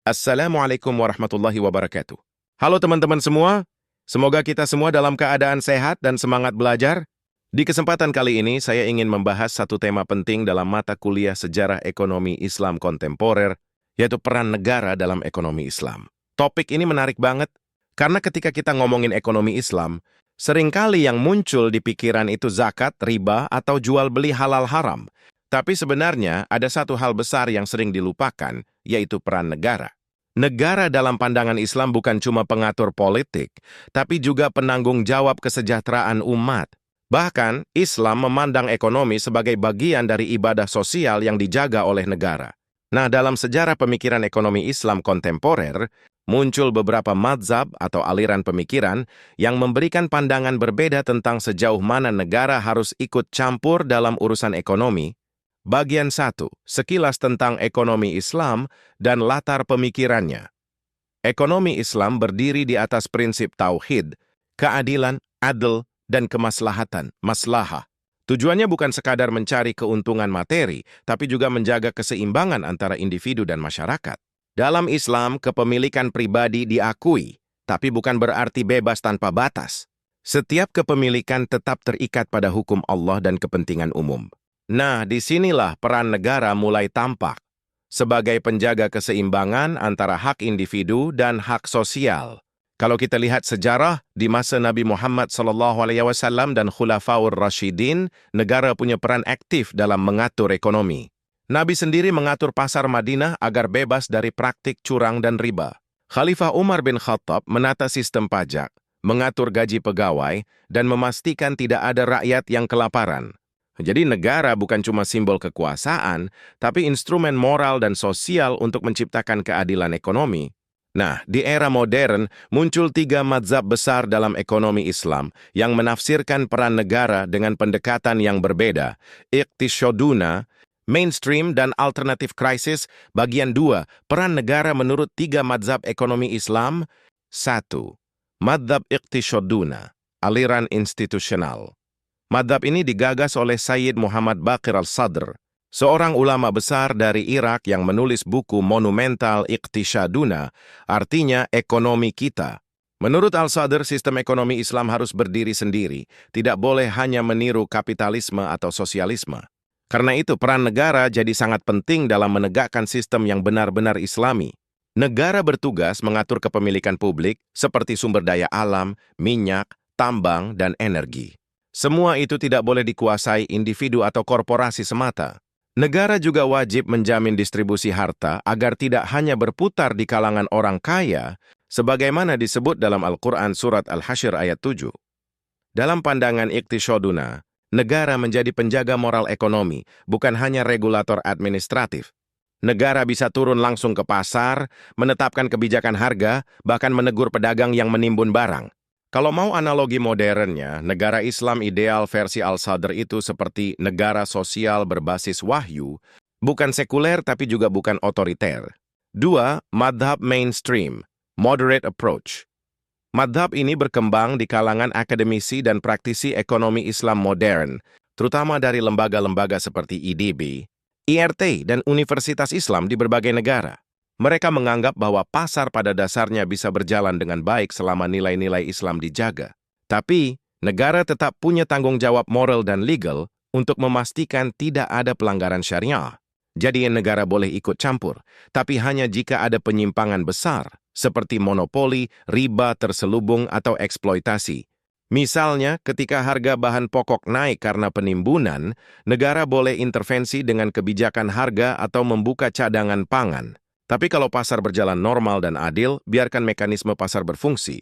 Assalamualaikum warahmatullahi wabarakatuh. Halo teman-teman semua, semoga kita semua dalam keadaan sehat dan semangat belajar. Di kesempatan kali ini, saya ingin membahas satu tema penting dalam mata kuliah Sejarah Ekonomi Islam Kontemporer, yaitu peran negara dalam ekonomi Islam. Topik ini menarik banget, karena ketika kita ngomongin ekonomi Islam, seringkali yang muncul di pikiran itu zakat, riba, atau jual beli halal haram. Tapi sebenarnya ada satu hal besar yang sering dilupakan, yaitu peran negara. Negara dalam pandangan Islam bukan cuma pengatur politik, tapi juga penanggung jawab kesejahteraan umat. Bahkan, Islam memandang ekonomi sebagai bagian dari ibadah sosial yang dijaga oleh negara. Nah, dalam sejarah pemikiran ekonomi Islam kontemporer, muncul beberapa mazhab atau aliran pemikiran yang memberikan pandangan berbeda tentang sejauh mana negara harus ikut campur dalam urusan ekonomi. Bagian 1. Sekilas tentang ekonomi Islam dan latar pemikirannya. Ekonomi Islam berdiri di atas prinsip tauhid, keadilan, adil, dan kemaslahatan, maslahah. Tujuannya bukan sekadar mencari keuntungan materi, tapi juga menjaga keseimbangan antara individu dan masyarakat. Dalam Islam, kepemilikan pribadi diakui, tapi bukan berarti bebas tanpa batas. Setiap kepemilikan tetap terikat pada hukum Allah dan kepentingan umum. Nah, disinilah peran negara mulai tampak sebagai penjaga keseimbangan antara hak individu dan hak sosial. Kalau kita lihat sejarah, di masa Nabi Muhammad SAW dan Khulafaur Rasyidin, negara punya peran aktif dalam mengatur ekonomi. Nabi sendiri mengatur pasar Madinah agar bebas dari praktik curang dan riba. Khalifah Umar bin Khattab menata sistem pajak, mengatur gaji pegawai, dan memastikan tidak ada rakyat yang kelaparan. Jadi negara bukan cuma simbol kekuasaan, tapi instrumen moral dan sosial untuk menciptakan keadilan ekonomi. Nah, di era modern, muncul 3 mazhab besar dalam ekonomi Islam yang menafsirkan peran negara dengan pendekatan yang berbeda. Iqtisyaduna, mainstream, dan alternative crisis, bagian 2, peran negara menurut 3 mazhab ekonomi Islam. 1. Mazhab Iqtisyaduna, aliran institusional. Mazhab ini digagas oleh Sayyid Muhammad Baqir al-Sadr, seorang ulama besar dari Irak yang menulis buku monumental Iqtisyaduna, artinya ekonomi kita. Menurut al-Sadr, sistem ekonomi Islam harus berdiri sendiri, tidak boleh hanya meniru kapitalisme atau sosialisme. Karena itu, peran negara jadi sangat penting dalam menegakkan sistem yang benar-benar Islami. Negara bertugas mengatur kepemilikan publik seperti sumber daya alam, minyak, tambang, dan energi. Semua itu tidak boleh dikuasai individu atau korporasi semata. Negara juga wajib menjamin distribusi harta agar tidak hanya berputar di kalangan orang kaya, sebagaimana disebut dalam Al-Quran Surat Al-Hasyr ayat 7. Dalam pandangan Iqtisyaduna, negara menjadi penjaga moral ekonomi, bukan hanya regulator administratif. Negara bisa turun langsung ke pasar, menetapkan kebijakan harga, bahkan menegur pedagang yang menimbun barang. Kalau mau analogi modernnya, negara Islam ideal versi al-Sadr itu seperti negara sosial berbasis wahyu, bukan sekuler tapi juga bukan otoriter. 2. Madhab mainstream, moderate approach. Madhab ini berkembang di kalangan akademisi dan praktisi ekonomi Islam modern, terutama dari lembaga-lembaga seperti IDB, IRT, dan Universitas Islam di berbagai negara. Mereka menganggap bahwa pasar pada dasarnya bisa berjalan dengan baik selama nilai-nilai Islam dijaga. Tapi, negara tetap punya tanggung jawab moral dan legal untuk memastikan tidak ada pelanggaran syariah. Jadi negara boleh ikut campur, tapi hanya jika ada penyimpangan besar, seperti monopoli, riba terselubung, atau eksploitasi. Misalnya, ketika harga bahan pokok naik karena penimbunan, negara boleh intervensi dengan kebijakan harga atau membuka cadangan pangan. Tapi kalau pasar berjalan normal dan adil, biarkan mekanisme pasar berfungsi.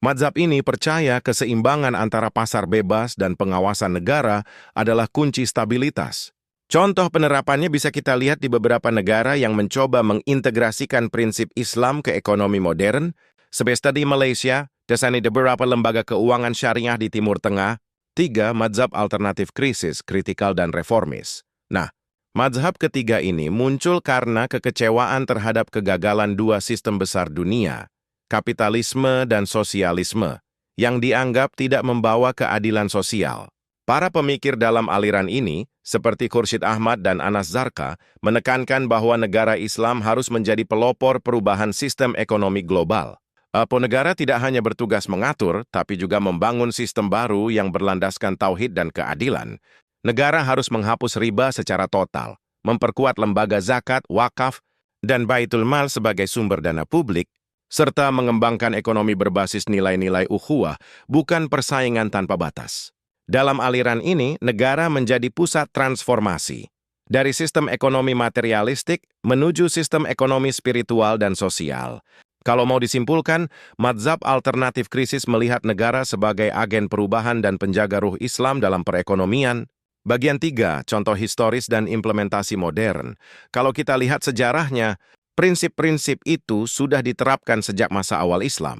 Mazhab ini percaya keseimbangan antara pasar bebas dan pengawasan negara adalah kunci stabilitas. Contoh penerapannya bisa kita lihat di beberapa negara yang mencoba mengintegrasikan prinsip Islam ke ekonomi modern, seperti di Malaysia, dan di beberapa lembaga keuangan syariah di Timur Tengah. 3. Mazhab alternatif krisis, kritikal, dan reformis. Nah, mazhab ketiga ini muncul karena kekecewaan terhadap kegagalan 2 sistem besar dunia, kapitalisme dan sosialisme, yang dianggap tidak membawa keadilan sosial. Para pemikir dalam aliran ini seperti Khursyid Ahmad dan Anas Zarqa, menekankan bahwa negara Islam harus menjadi pelopor perubahan sistem ekonomi global. Negara tidak hanya bertugas mengatur, tapi juga membangun sistem baru yang berlandaskan tauhid dan keadilan. Negara harus menghapus riba secara total, memperkuat lembaga zakat, wakaf, dan baitul mal sebagai sumber dana publik, serta mengembangkan ekonomi berbasis nilai-nilai ukhuwah, bukan persaingan tanpa batas. Dalam aliran ini, negara menjadi pusat transformasi. Dari sistem ekonomi materialistik menuju sistem ekonomi spiritual dan sosial. Kalau mau disimpulkan, mazhab alternatif krisis melihat negara sebagai agen perubahan dan penjaga ruh Islam dalam perekonomian. Bagian 3, contoh historis dan implementasi modern. Kalau kita lihat sejarahnya, prinsip-prinsip itu sudah diterapkan sejak masa awal Islam.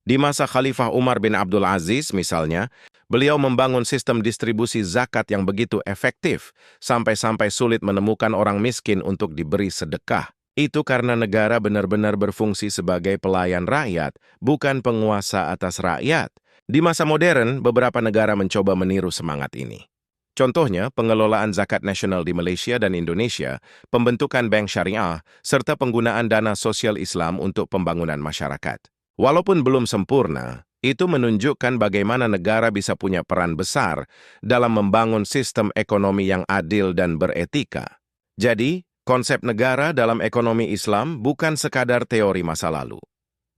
Di masa Khalifah Umar bin Abdul Aziz misalnya, beliau membangun sistem distribusi zakat yang begitu efektif, sampai-sampai sulit menemukan orang miskin untuk diberi sedekah. Itu karena negara benar-benar berfungsi sebagai pelayan rakyat, bukan penguasa atas rakyat. Di masa modern, beberapa negara mencoba meniru semangat ini. Contohnya, pengelolaan zakat nasional di Malaysia dan Indonesia, pembentukan bank syariah, serta penggunaan dana sosial Islam untuk pembangunan masyarakat. Walaupun belum sempurna, itu menunjukkan bagaimana negara bisa punya peran besar dalam membangun sistem ekonomi yang adil dan beretika. Jadi, konsep negara dalam ekonomi Islam bukan sekadar teori masa lalu,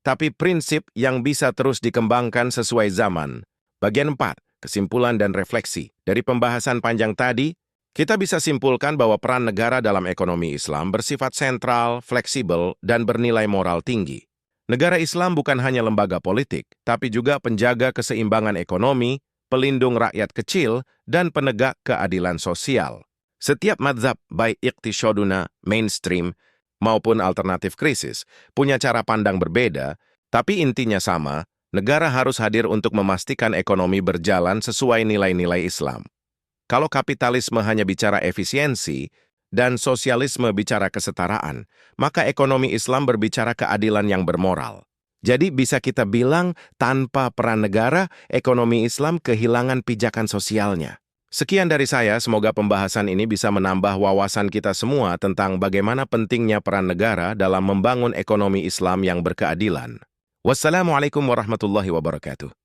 tapi prinsip yang bisa terus dikembangkan sesuai zaman. Bagian 4, kesimpulan dan refleksi. Dari pembahasan panjang tadi, kita bisa simpulkan bahwa peran negara dalam ekonomi Islam bersifat sentral, fleksibel, dan bernilai moral tinggi. Negara Islam bukan hanya lembaga politik, tapi juga penjaga keseimbangan ekonomi, pelindung rakyat kecil, dan penegak keadilan sosial. Setiap mazhab, baik iqtisaduna, mainstream, maupun alternatif krisis, punya cara pandang berbeda, tapi intinya sama, negara harus hadir untuk memastikan ekonomi berjalan sesuai nilai-nilai Islam. Kalau kapitalisme hanya bicara efisiensi, dan sosialisme bicara kesetaraan, maka ekonomi Islam berbicara keadilan yang bermoral. Jadi bisa kita bilang, tanpa peran negara, ekonomi Islam kehilangan pijakan sosialnya. Sekian dari saya, semoga pembahasan ini bisa menambah wawasan kita semua tentang bagaimana pentingnya peran negara dalam membangun ekonomi Islam yang berkeadilan. Wassalamualaikum warahmatullahi wabarakatuh.